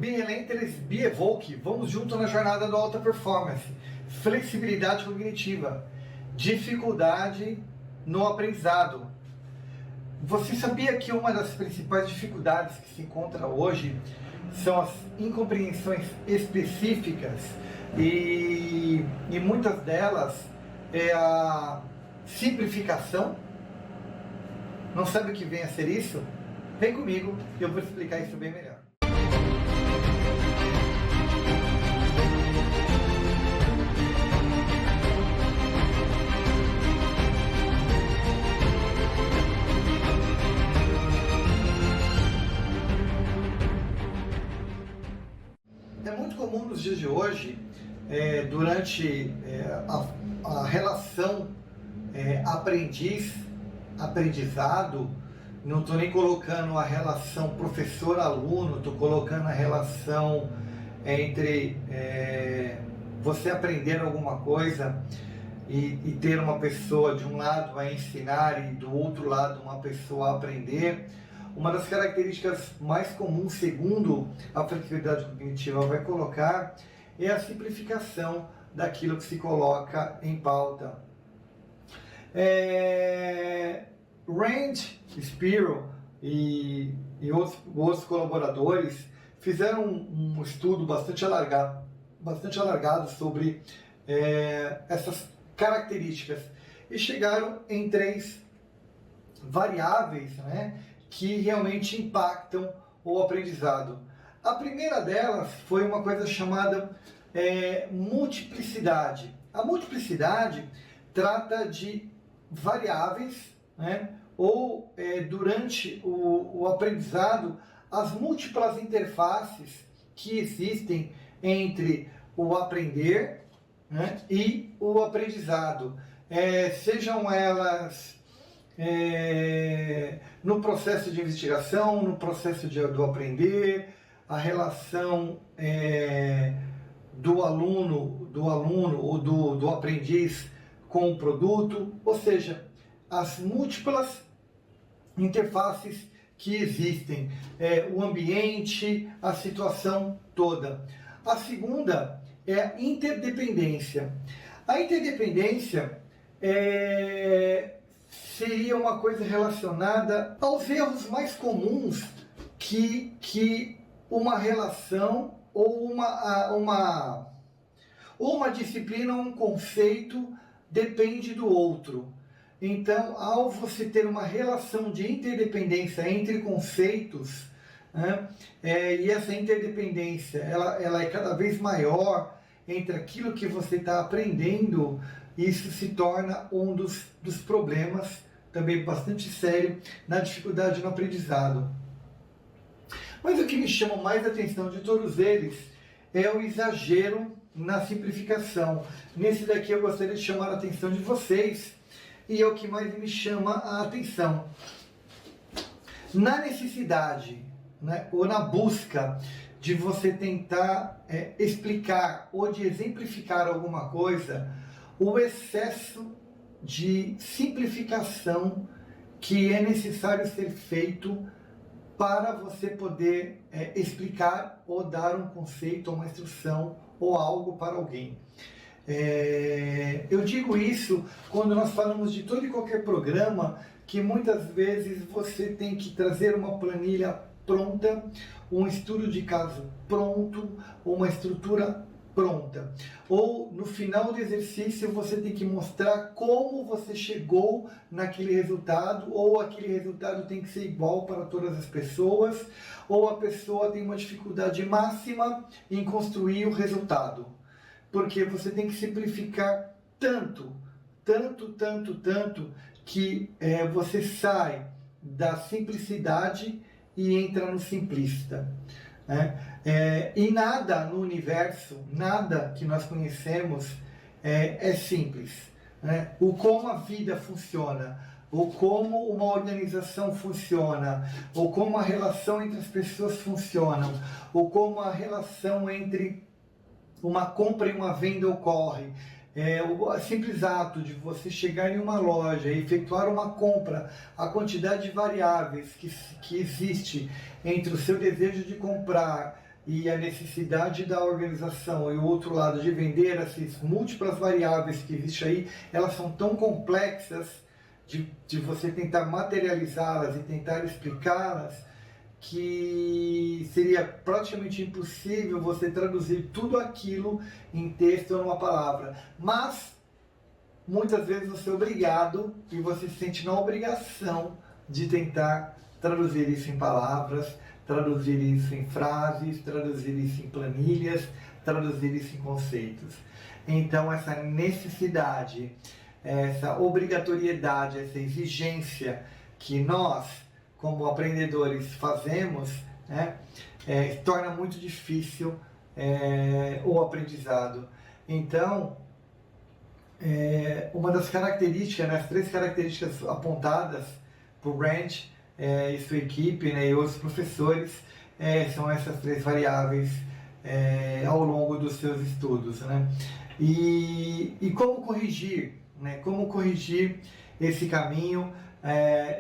Be Relentless, Be Evoke. Vamos junto na jornada do alta performance. Flexibilidade cognitiva, dificuldade no aprendizado. Você sabia que uma das principais dificuldades que se encontra hoje são as incompreensões específicas e muitas delas é a simplificação? Não sabe o que vem a ser isso? Vem comigo e eu vou explicar isso bem melhor. É muito comum nos dias de hoje, durante a relação aprendiz-aprendizado, não estou nem colocando a relação professor-aluno, estou colocando a relação entre você aprender alguma coisa e ter uma pessoa de um lado a ensinar e do outro lado uma pessoa a aprender. Uma das características mais comuns, segundo a flexibilidade cognitiva vai colocar, é a simplificação daquilo que se coloca em pauta. Rand Spiro e outros colaboradores fizeram um estudo bastante alargado sobre essas características e chegaram em 3 variáveis, né, que realmente impactam o aprendizado. A primeira delas foi uma coisa chamada multiplicidade. A multiplicidade trata de variáveis, né, ou durante o aprendizado, as múltiplas interfaces que existem entre o aprender, né, e o aprendizado. Sejam elas no processo de investigação, no processo do aprender, a relação do aluno ou do aprendiz com o produto, ou seja, as múltiplas interfaces que existem, o ambiente, a situação toda. A segunda é a interdependência. A interdependência seria uma coisa relacionada aos erros mais comuns que uma relação ou uma disciplina, um conceito depende do outro. Então, ao você ter uma relação de interdependência entre conceitos, né, e essa interdependência ela é cada vez maior entre aquilo que você está aprendendo, isso se torna um dos problemas também bastante sério na dificuldade no aprendizado. Mas o que me chama mais a atenção de todos eles é o exagero na simplificação. Nesse daqui eu gostaria de chamar a atenção de vocês, e é o que mais me chama a atenção. Na necessidade, né, ou na busca de você tentar explicar ou de exemplificar alguma coisa, o excesso de simplificação que é necessário ser feito para você poder explicar ou dar um conceito, ou uma instrução, ou algo para alguém. Eu digo isso quando nós falamos de todo e qualquer programa, que muitas vezes você tem que trazer uma planilha pronta, um estudo de caso pronto, uma estrutura pronta. Ou no final do exercício você tem que mostrar como você chegou naquele resultado, ou aquele resultado tem que ser igual para todas as pessoas, ou a pessoa tem uma dificuldade máxima em construir o resultado. Porque você tem que simplificar tanto, que você sai da simplicidade e entra no simplista. E nada no universo, nada que nós conhecemos é simples. O como a vida funciona, ou como uma organização funciona, ou como a relação entre as pessoas funcionam, ou como a relação entre uma compra e uma venda ocorre. O simples ato de você chegar em uma loja e efetuar uma compra, a quantidade de variáveis que existe entre o seu desejo de comprar, e a necessidade da organização e o outro lado de vender essas múltiplas variáveis que existem aí, elas são tão complexas de você tentar materializá-las e tentar explicá-las, que seria praticamente impossível você traduzir tudo aquilo em texto ou numa palavra. Mas muitas vezes você é obrigado e você se sente na obrigação de tentar traduzir isso em palavras, traduzir isso em frases, traduzir isso em planilhas, traduzir isso em conceitos. Então essa necessidade, essa obrigatoriedade, essa exigência que nós, como aprendedores, fazemos, né, torna muito difícil o aprendizado. Então, uma das características, né, as 3 características apontadas por Branch e sua equipe, né, e outros professores, são essas 3 variáveis ao longo dos seus estudos, né? E como corrigir, né? Como corrigir esse caminho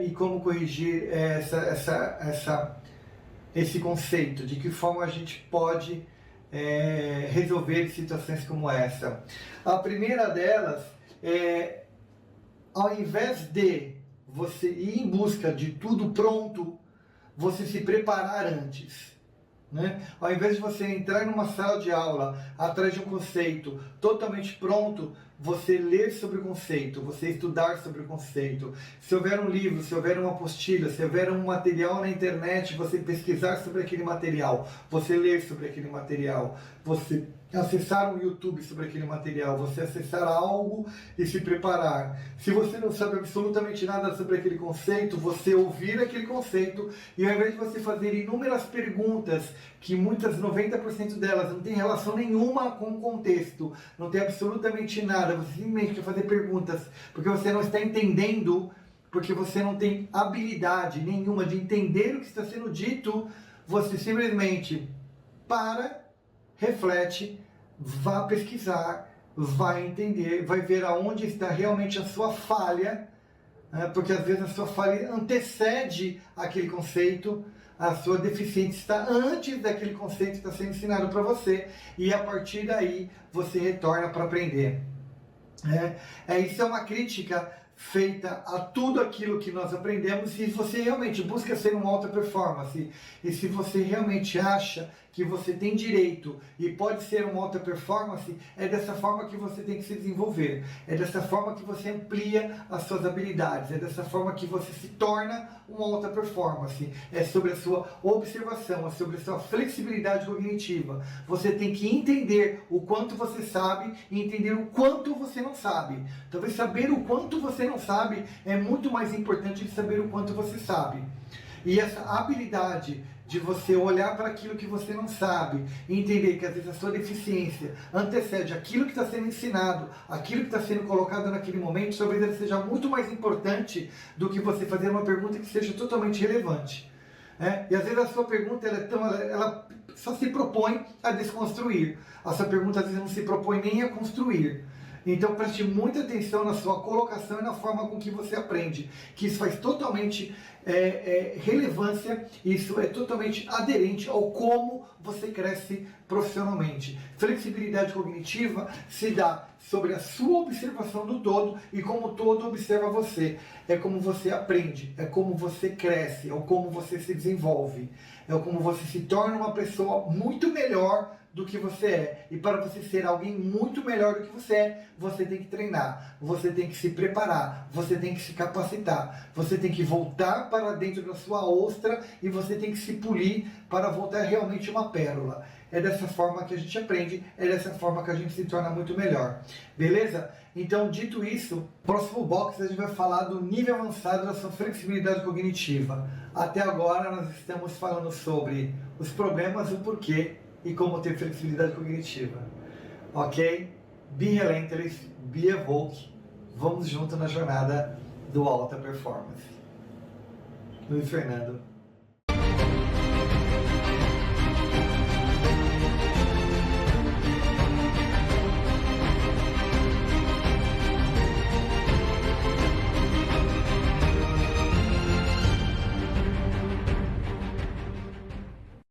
e como corrigir esse conceito, de que forma a gente pode resolver situações como essa. A primeira delas é, ao invés de você ir em busca de tudo pronto, você se preparar antes, né? Ao invés de você entrar numa sala de aula atrás de um conceito totalmente pronto, você ler sobre o conceito, você estudar sobre o conceito. Se houver um livro, se houver uma apostila, se houver um material na internet, você pesquisar sobre aquele material, você ler sobre aquele material, você acessar um YouTube sobre aquele material, você acessar algo e se preparar. Se você não sabe absolutamente nada sobre aquele conceito, você ouvir aquele conceito e ao invés de você fazer inúmeras perguntas, que muitas, 90% delas, não tem relação nenhuma com o contexto, não tem absolutamente nada, você simplesmente quer fazer perguntas porque você não está entendendo, porque você não tem habilidade nenhuma de entender o que está sendo dito, você simplesmente para, reflete, vá pesquisar, vai entender, vai ver aonde está realmente a sua falha, né? Porque às vezes a sua falha antecede aquele conceito, a sua deficiência está antes daquele conceito que está sendo ensinado para você, e a partir daí você retorna para aprender. Isso é uma crítica feita a tudo aquilo que nós aprendemos. Se você realmente busca ser uma alta performance e se você realmente acha que você tem direito e pode ser uma alta performance, é dessa forma que você tem que se desenvolver, é dessa forma que você amplia as suas habilidades, é dessa forma que você se torna uma alta performance. É sobre a sua observação, é sobre a sua flexibilidade cognitiva. Você tem que entender o quanto você sabe e entender o quanto você não sabe. Talvez saber o quanto você não sabe é muito mais importante que saber o quanto você sabe. E essa habilidade de você olhar para aquilo que você não sabe e entender que às vezes a sua deficiência antecede aquilo que está sendo ensinado, aquilo que está sendo colocado naquele momento, talvez ela seja muito mais importante do que você fazer uma pergunta que seja totalmente relevante. E às vezes a sua pergunta ela só se propõe a desconstruir. A sua pergunta às vezes não se propõe nem a construir. Então preste muita atenção na sua colocação e na forma com que você aprende, que isso faz totalmente relevância, isso é totalmente aderente ao como você cresce profissionalmente. Flexibilidade cognitiva se dá sobre a sua observação do todo e como o todo observa você. É como você aprende, é como você cresce, é como você se desenvolve, é como você se torna uma pessoa muito melhor do que você é. E para você ser alguém muito melhor do que você é, você tem que treinar, você tem que se preparar, você tem que se capacitar, você tem que voltar para dentro da sua ostra e você tem que se polir para voltar realmente uma pérola. É dessa forma que a gente aprende, é dessa forma que a gente se torna muito melhor. Beleza? Então, dito isso, próximo box a gente vai falar do nível avançado da sua flexibilidade cognitiva. Até agora nós estamos falando sobre os problemas, o porquê e como ter flexibilidade cognitiva. Ok? Be relentless, be evoke. Vamos junto na jornada do alta performance. Luiz Fernando.